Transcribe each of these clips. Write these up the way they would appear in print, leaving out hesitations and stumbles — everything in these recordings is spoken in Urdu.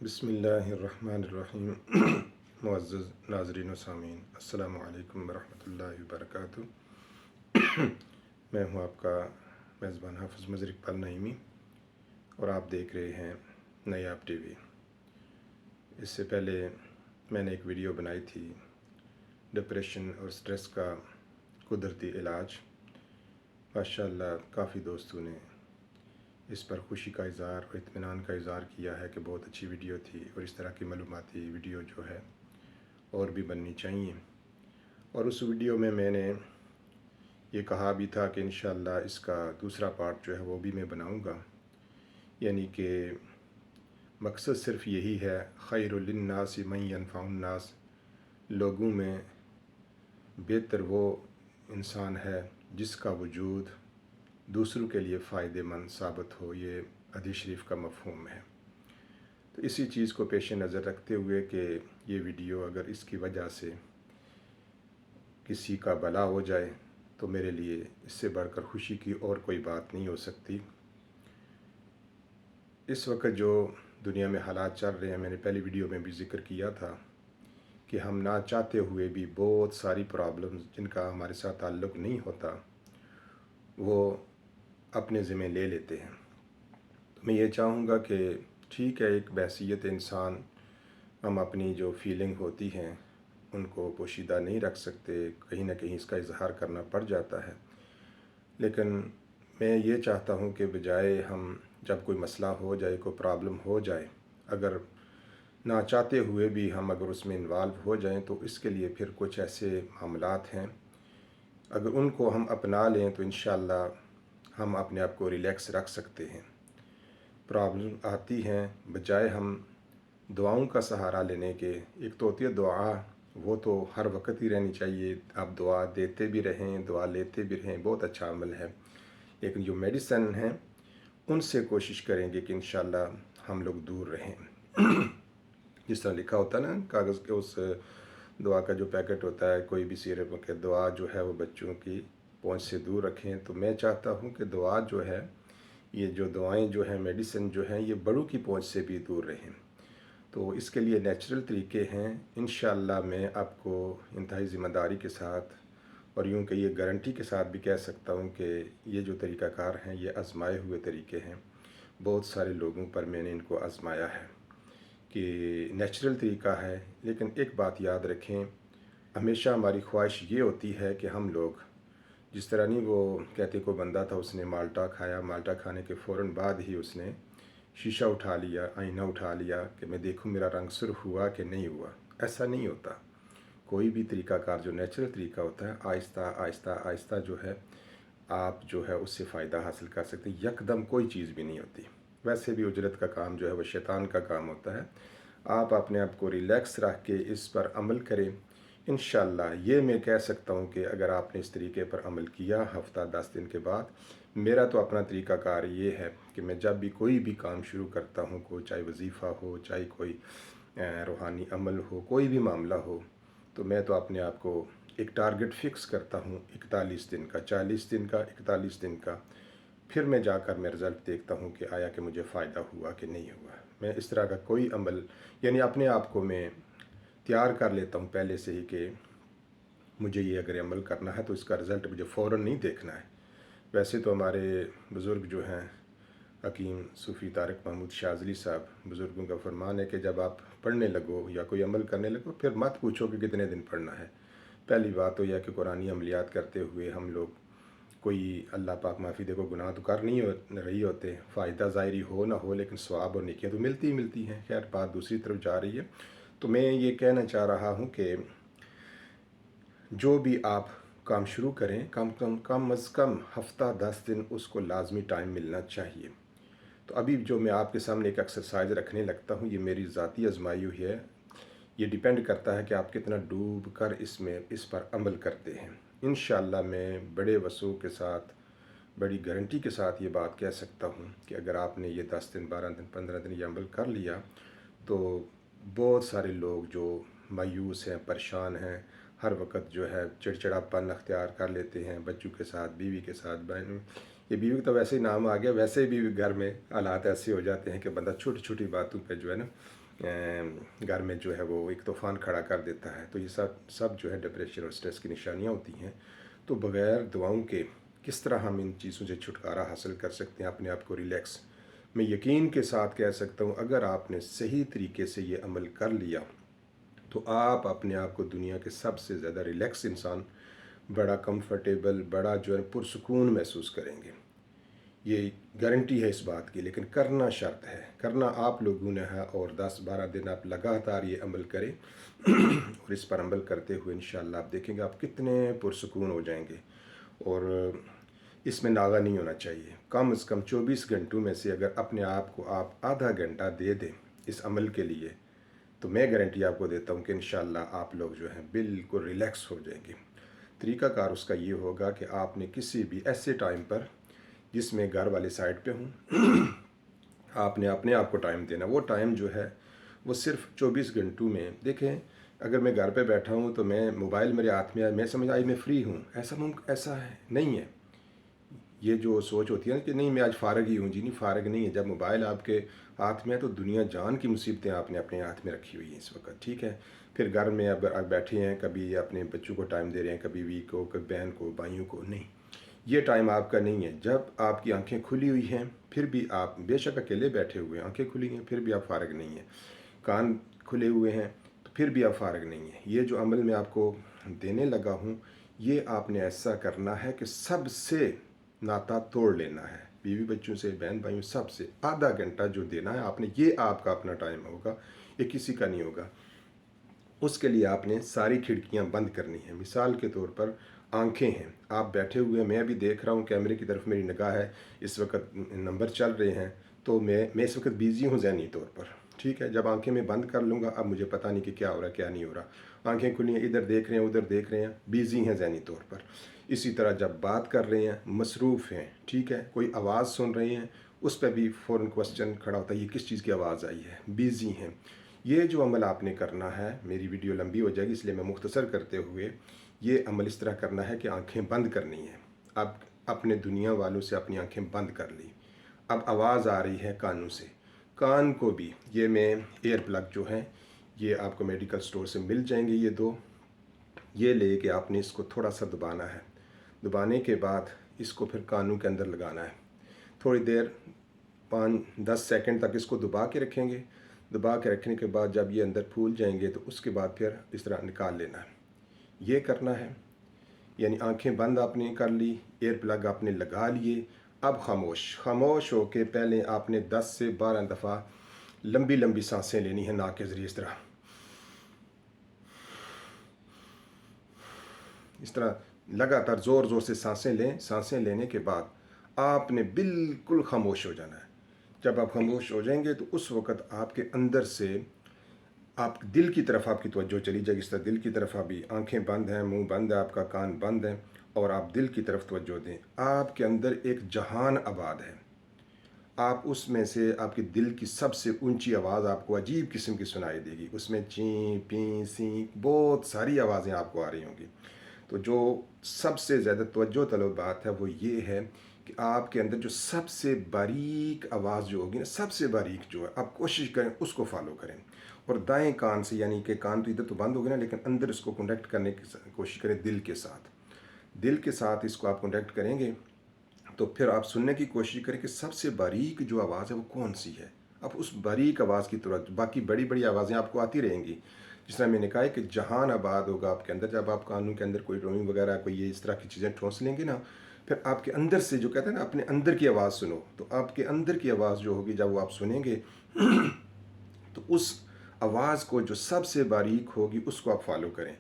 بسم اللہ الرحمن الرحیم معزز ناظرین و سامعین، السلام علیکم ورحمۃ اللہ وبرکاتہ۔ میں ہوں آپ کا میزبان حافظ مظہر اقبال نعیمی اور آپ دیکھ رہے ہیں نیاب ٹی وی۔ اس سے پہلے میں نے ایک ویڈیو بنائی تھی ڈپریشن اور سٹریس کا قدرتی علاج۔ ماشاءاللہ کافی دوستوں نے اس پر خوشی کا اظہار اور اطمینان کا اظہار کیا ہے کہ بہت اچھی ویڈیو تھی، اور اس طرح کی معلوماتی ویڈیو جو ہے اور بھی بننی چاہیے۔ اور اس ویڈیو میں نے یہ کہا بھی تھا کہ انشاءاللہ اس کا دوسرا پارٹ جو ہے وہ بھی میں بناؤں گا، یعنی کہ مقصد صرف یہی ہے، خیر للناس من ینفع الناس، لوگوں میں بہتر وہ انسان ہے جس کا وجود دوسروں کے لیے فائدہ مند ثابت ہو۔ یہ حدیث شریف کا مفہوم ہے۔ تو اسی چیز کو پیش نظر رکھتے ہوئے کہ یہ ویڈیو اگر اس کی وجہ سے کسی کا بھلا ہو جائے تو میرے لیے اس سے بڑھ کر خوشی کی اور کوئی بات نہیں ہو سکتی۔ اس وقت جو دنیا میں حالات چل رہے ہیں، میں نے پہلی ویڈیو میں بھی ذکر کیا تھا کہ ہم نہ چاہتے ہوئے بھی بہت ساری پرابلمز جن کا ہمارے ساتھ تعلق نہیں ہوتا وہ اپنے ذمہ لے لیتے ہیں۔ تو میں یہ چاہوں گا کہ ٹھیک ہے، ایک بحیثیت انسان ہم اپنی جو فیلنگ ہوتی ہیں ان کو پوشیدہ نہیں رکھ سکتے، کہیں نہ کہیں اس کا اظہار کرنا پڑ جاتا ہے، لیکن میں یہ چاہتا ہوں کہ بجائے ہم جب کوئی مسئلہ ہو جائے، کوئی پرابلم ہو جائے، اگر نہ چاہتے ہوئے بھی ہم اگر اس میں انوالو ہو جائیں تو اس کے لیے پھر کچھ ایسے معاملات ہیں، اگر ان کو ہم اپنا لیں تو انشاءاللہ ہم اپنے آپ کو ریلیکس رکھ سکتے ہیں۔ پرابلم آتی ہیں، بجائے ہم دعاؤں کا سہارا لینے کے، ایک تو ہوتی ہے دعا، وہ تو ہر وقت ہی رہنی چاہیے، آپ دعا دیتے بھی رہیں، دعا لیتے بھی رہیں، بہت اچھا عمل ہے، لیکن جو میڈیسن ہیں ان سے کوشش کریں گے کہ انشاءاللہ ہم لوگ دور رہیں۔ جس طرح لکھا ہوتا ہے نا کاغذ کے اس دعا کا جو پیکٹ ہوتا ہے، کوئی بھی سیرپ کہ دعا جو ہے وہ بچوں کی پہنچ سے دور رکھیں، تو میں چاہتا ہوں کہ دعا جو ہے، یہ جو دعائیں جو ہیں، میڈیسن جو ہیں، یہ بڑوں کی پہنچ سے بھی دور رہیں۔ تو اس کے لیے نیچرل طریقے ہیں، انشاءاللہ میں آپ کو انتہائی ذمہ داری کے ساتھ اور یوں کہ یہ گارنٹی کے ساتھ بھی کہہ سکتا ہوں کہ یہ جو طریقہ کار ہیں یہ آزمائے ہوئے طریقے ہیں، بہت سارے لوگوں پر میں نے ان کو آزمایا ہے کہ نیچرل طریقہ ہے۔ لیکن ایک بات یاد رکھیں، ہمیشہ ہماری خواہش یہ ہوتی ہے کہ ہم لوگ جس طرح نہیں، وہ کہتے کوئی بندہ تھا، اس نے مالٹا کھایا، مالٹا کھانے کے فوراً بعد ہی اس نے شیشہ اٹھا لیا، آئینہ اٹھا لیا کہ میں دیکھوں میرا رنگ سرخ ہوا کہ نہیں ہوا۔ ایسا نہیں ہوتا۔ کوئی بھی طریقہ کار جو نیچرل طریقہ ہوتا ہے، آہستہ آہستہ آہستہ جو ہے آپ جو ہے اس سے فائدہ حاصل کر سکتے ہیں، یکدم کوئی چیز بھی نہیں ہوتی۔ ویسے بھی اجرت کا کام جو ہے وہ شیطان کا کام ہوتا ہے۔ آپ اپنے آپ کو ریلیکس رکھ کے اس پر عمل کریں، انشاءاللہ یہ میں کہہ سکتا ہوں کہ اگر آپ نے اس طریقے پر عمل کیا، ہفتہ 10 دن کے بعد، میرا تو اپنا طریقہ کار یہ ہے کہ میں جب بھی کوئی بھی کام شروع کرتا ہوں، چاہے وظیفہ ہو، چاہے کوئی روحانی عمل ہو، کوئی بھی معاملہ ہو، تو میں تو اپنے آپ کو ایک ٹارگٹ فکس کرتا ہوں، 41 دن کا، 40 دن کا، 41 دن کا، پھر میں جا کر میں رزلٹ دیکھتا ہوں کہ آیا کہ مجھے فائدہ ہوا کہ نہیں ہوا۔ میں اس طرح کا کوئی عمل، یعنی اپنے آپ کو میں تیار کر لیتا ہوں پہلے سے ہی کہ مجھے یہ اگر عمل کرنا ہے تو اس کا رزلٹ مجھے فوراً نہیں دیکھنا ہے۔ ویسے تو ہمارے بزرگ جو ہیں، حکیم صوفی طارق محمود شاذلی صاحب، بزرگوں کا فرمان ہے کہ جب آپ پڑھنے لگو یا کوئی عمل کرنے لگو، پھر مت پوچھو کہ کتنے دن پڑھنا ہے۔ پہلی بات تو یہ کہ قرآنی عملیات کرتے ہوئے ہم لوگ کوئی، اللہ پاک معافی دے، کو گناہ تو کر نہیں رہی ہوتے، فائدہ ظاہری ہو نہ ہو، لیکن ثواب اور نیکیاں تو ملتی ہی ملتی ہیں۔ خیر، بات دوسری طرف جا رہی ہے، تو میں یہ کہنا چاہ رہا ہوں کہ جو بھی آپ کام شروع کریں، کم از کم ہفتہ 10 دن اس کو لازمی ٹائم ملنا چاہیے۔ تو ابھی جو میں آپ کے سامنے ایک ایکسرسائز رکھنے لگتا ہوں، یہ میری ذاتی آزمائی ہوئی ہے، یہ ڈیپینڈ کرتا ہے کہ آپ کتنا ڈوب کر اس پر عمل کرتے ہیں۔ انشاءاللہ میں بڑے وثوق کے ساتھ، بڑی گارنٹی کے ساتھ یہ بات کہہ سکتا ہوں کہ اگر آپ نے یہ 10 دن، 12 دن، 15 دن یہ عمل کر لیا تو بہت سارے لوگ جو مایوس ہیں، پریشان ہیں، ہر وقت جو ہے چڑچڑاپن اختیار کر لیتے ہیں بچوں کے ساتھ، بیوی کے ساتھ، بہنوں، یہ بیوی تو ویسے ہی نام آ گیا، ویسے بھی گھر میں حالات ایسے ہو جاتے ہیں کہ بندہ چھوٹی چھوٹی باتوں پہ جو ہے نا گھر میں جو ہے وہ ایک طوفان کھڑا کر دیتا ہے. تو یہ سب جو ہے ڈپریشن اور اسٹریس کی نشانیاں ہوتی ہیں. تو بغیر دعاؤں کے کس طرح ہم ان چیزوں سے چھٹکارا حاصل کر سکتے ہیں، اپنے آپ کو ریلیکس. میں یقین کے ساتھ کہہ سکتا ہوں اگر آپ نے صحیح طریقے سے یہ عمل کر لیا تو آپ اپنے آپ کو دنیا کے سب سے زیادہ ریلیکس انسان، بڑا کمفرٹیبل، بڑا جو ہے پرسکون محسوس کریں گے. یہ گارنٹی ہے اس بات کی، لیکن کرنا شرط ہے. کرنا آپ لوگوں نے ہے، اور 10-12 دن آپ لگاتار یہ عمل کریں اور اس پر عمل کرتے ہوئے انشاءاللہ آپ دیکھیں گے آپ کتنے پرسکون ہو جائیں گے. اور اس میں ناغہ نہیں ہونا چاہیے. کم از کم 24 گھنٹوں میں سے اگر اپنے آپ کو آپ آدھا گھنٹہ دے دیں اس عمل کے لیے، تو میں گارنٹی آپ کو دیتا ہوں کہ انشاءاللہ آپ لوگ جو ہیں بالکل ریلیکس ہو جائیں گے. طریقہ کار اس کا یہ ہوگا کہ آپ نے کسی بھی ایسے ٹائم پر جس میں گھر والے سائڈ پہ ہوں آپ نے اپنے آپ کو ٹائم دینا. وہ ٹائم جو ہے وہ صرف 24 گھنٹوں میں. دیکھیں اگر میں گھر پہ بیٹھا ہوں تو میں موبائل میرے ہاتھ میں آئے، میں سمجھ آئی میں فری ہوں، ایسا ہے نہیں ہے. یہ جو سوچ ہوتی ہے نا کہ نہیں میں آج فارغ ہی ہوں، جی نہیں، فارغ نہیں ہے. جب موبائل آپ کے ہاتھ میں ہے تو دنیا جان کی مصیبتیں آپ نے اپنے ہاتھ میں رکھی ہوئی ہیں اس وقت. ٹھیک ہے، پھر گھر میں اب بیٹھے ہیں، کبھی اپنے بچوں کو ٹائم دے رہے ہیں، کبھی وی کو، کبھی بہن کو، بھائیوں کو. نہیں، یہ ٹائم آپ کا نہیں ہے. جب آپ کی آنکھیں کھلی ہوئی ہیں پھر بھی آپ بے شک اکیلے بیٹھے ہوئے ہیں، آنکھیں کھلی ہیں پھر بھی آپ فارغ نہیں ہیں، کان کھلے ہوئے ہیں تو پھر بھی آپ فارغ نہیں ہیں. یہ جو عمل میں آپ کو دینے لگا ہوں یہ آپ نے ایسا کرنا ہے کہ سب سے ناتا توڑ لینا ہے، بیوی بچوں سے، بہن بھائیوں سب سے. آدھا گھنٹہ جو دینا ہے آپ نے، یہ آپ کا اپنا ٹائم ہوگا، یہ کسی کا نہیں ہوگا. اس کے لیے آپ نے ساری کھڑکیاں بند کرنی ہیں. مثال کے طور پر آنکھیں ہیں، آپ بیٹھے ہوئے ہیں، میں ابھی دیکھ رہا ہوں کیمرے کی طرف میری نگاہ ہے، اس وقت نمبر چل رہے ہیں تو میں اس وقت بیزی ہوں ذہنی طور پر. ٹھیک ہے، جب آنکھیں میں بند کر لوں گا اب مجھے پتہ نہیں کہ کیا ہو رہا ہے کیا نہیں ہو رہا. آنکھیں کھلی ہیں، ادھر دیکھ رہے ہیں ادھر دیکھ رہے ہیں، بیزی ہیں ذہنی طور پر. اسی طرح جب بات کر رہے ہیں مصروف ہیں. ٹھیک ہے، کوئی آواز سن رہے ہیں اس پہ بھی فوراً کوسچن کھڑا ہوتا ہے یہ کس چیز کی آواز آئی ہے، بیزی ہیں. یہ جو عمل آپ نے کرنا ہے، میری ویڈیو لمبی ہو جائے گی اس لیے میں مختصر کرتے ہوئے، یہ عمل اس طرح کرنا ہے کہ آنکھیں بند کرنی ہیں. اب اپنے دنیا والوں سے اپنی آنکھیں بند کر لی. اب آواز آ رہی ہے کانوں سے، کان کو بھی یہ میں ایئر پلگ جو ہیں یہ آپ کو میڈیکل سٹور سے مل جائیں گے، یہ دو، یہ لے کے آپ نے اس کو تھوڑا سا دبانا ہے. دبانے کے بعد اس کو پھر کانوں کے اندر لگانا ہے. تھوڑی دیر 5-10 سیکنڈ تک اس کو دبا کے رکھیں گے. دبا کے رکھنے کے بعد جب یہ اندر پھول جائیں گے تو اس کے بعد پھر اس طرح نکال لینا ہے. یہ کرنا ہے، یعنی آنکھیں بند آپ نے کر لی، ایئر پلگ آپ نے لگا لیے. اب خاموش ہو کے پہلے آپ نے 10 سے 12 دفعہ لمبی لمبی سانسیں لینی ہیں ناک کے ذریعے. اس طرح لگاتار زور سے سانسیں لیں. سانسیں لینے کے بعد آپ نے بالکل خاموش ہو جانا ہے. جب آپ خاموش ہو جائیں گے تو اس وقت آپ کے اندر سے آپ دل کی طرف آپ کی توجہ چلی جائے گی. اس طرح دل کی طرف ابھی آنکھیں بند ہیں، منہ بند ہے، آپ کا کان بند ہے، اور آپ دل کی طرف توجہ دیں. آپ کے اندر ایک جہان آباد ہے. آپ اس میں سے آپ کے دل کی سب سے اونچی آواز آپ کو عجیب قسم کی سنائی دے گی. اس میں چیں پیں سیں بہت ساری آوازیں آپ کو آ رہی ہوں گی. تو جو سب سے زیادہ توجہ طلب بات ہے وہ یہ ہے کہ آپ کے اندر جو سب سے باریک آواز جو ہوگی نا، سب سے باریک جو ہے، آپ کوشش کریں اس کو فالو کریں. اور دائیں کان سے، یعنی کہ کان تو ادھر تو بند ہوگی نا، لیکن اندر اس کو کنیکٹ کرنے کی کوشش کریں دل کے ساتھ. دل کے ساتھ اس کو آپ کنیکٹ کریں گے تو پھر آپ سننے کی کوشش کریں کہ سب سے باریک جو آواز ہے وہ کون سی ہے. اب اس باریک آواز کی طرح باقی بڑی بڑی آوازیں آپ کو آتی رہیں گی. جس طرح میں نے کہا ہے کہ جہان آباد ہوگا آپ کے اندر. جب آپ کانوں کے اندر کوئی ڈرائنگ وغیرہ کوئی یہ اس طرح کی چیزیں ٹھونس لیں گے نا، پھر آپ کے اندر سے جو کہتے ہیں نا اپنے اندر کی آواز سنو، تو آپ کے اندر کی آواز جو ہوگی جب وہ آپ سنیں گے تو اس آواز کو جو سب سے باریک ہوگی اس کو آپ فالو کریں.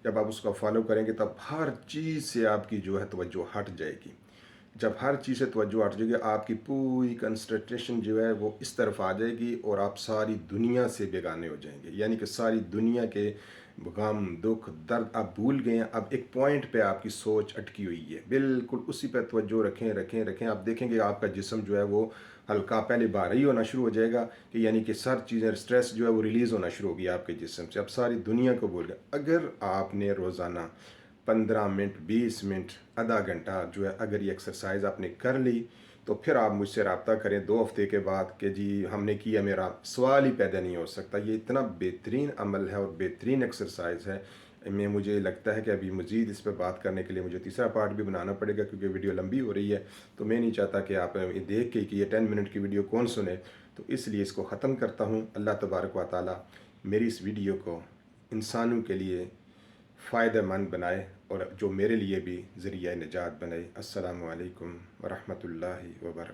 جب آپ اس کو فالو کریں گے تب ہر چیز سے آپ کی جو ہے توجہ ہٹ جائے گی. جب ہر چیز سے توجہ ہٹ جائے گی آپ کی پوری کنسنٹریشن جو ہے وہ اس طرف آ جائے گی اور آپ ساری دنیا سے بیگانے ہو جائیں گے. یعنی کہ ساری دنیا کے غم دکھ درد آپ بھول گئے ہیں. اب ایک پوائنٹ پہ آپ کی سوچ اٹکی ہوئی ہے، بالکل اسی پہ توجہ رکھیں. آپ دیکھیں گے آپ کا جسم جو ہے وہ ہلکا پہلے بھاری ہونا شروع ہو جائے گا، کہ یعنی کہ سر چیزیں اسٹریس جو ہے وہ ریلیز ہونا شروع ہوگی آپ کے جسم سے. اب ساری دنیا کو بول گئے. اگر آپ نے روزانہ 15 منٹ 20 منٹ آدھا گھنٹہ جو ہے اگر یہ ایکسرسائز آپ نے کر لی، تو پھر آپ مجھ سے رابطہ کریں 2 ہفتے کے بعد کہ جی ہم نے کیا، میرا سوال ہی پیدا نہیں ہو سکتا۔ یہ اتنا بہترین عمل ہے اور بہترین ایکسرسائز ہے، مجھے لگتا ہے کہ ابھی مزید اس پہ بات کرنے کے لیے مجھے تیسرا پارٹ بھی بنانا پڑے گا، کیونکہ ویڈیو لمبی ہو رہی ہے، تو میں نہیں چاہتا کہ آپ دیکھ کے کہ یہ 10 منٹ کی ویڈیو کون سنے، تو اس لیے اس کو ختم کرتا ہوں۔ اللہ تبارک و تعالی میری اس ویڈیو کو انسانوں کے لیے فائدہ مند بنائے اور جو میرے لیے بھی ذریعہ نجات بنائے۔ السلام علیکم ورحمۃ اللہ وبرکاتہ۔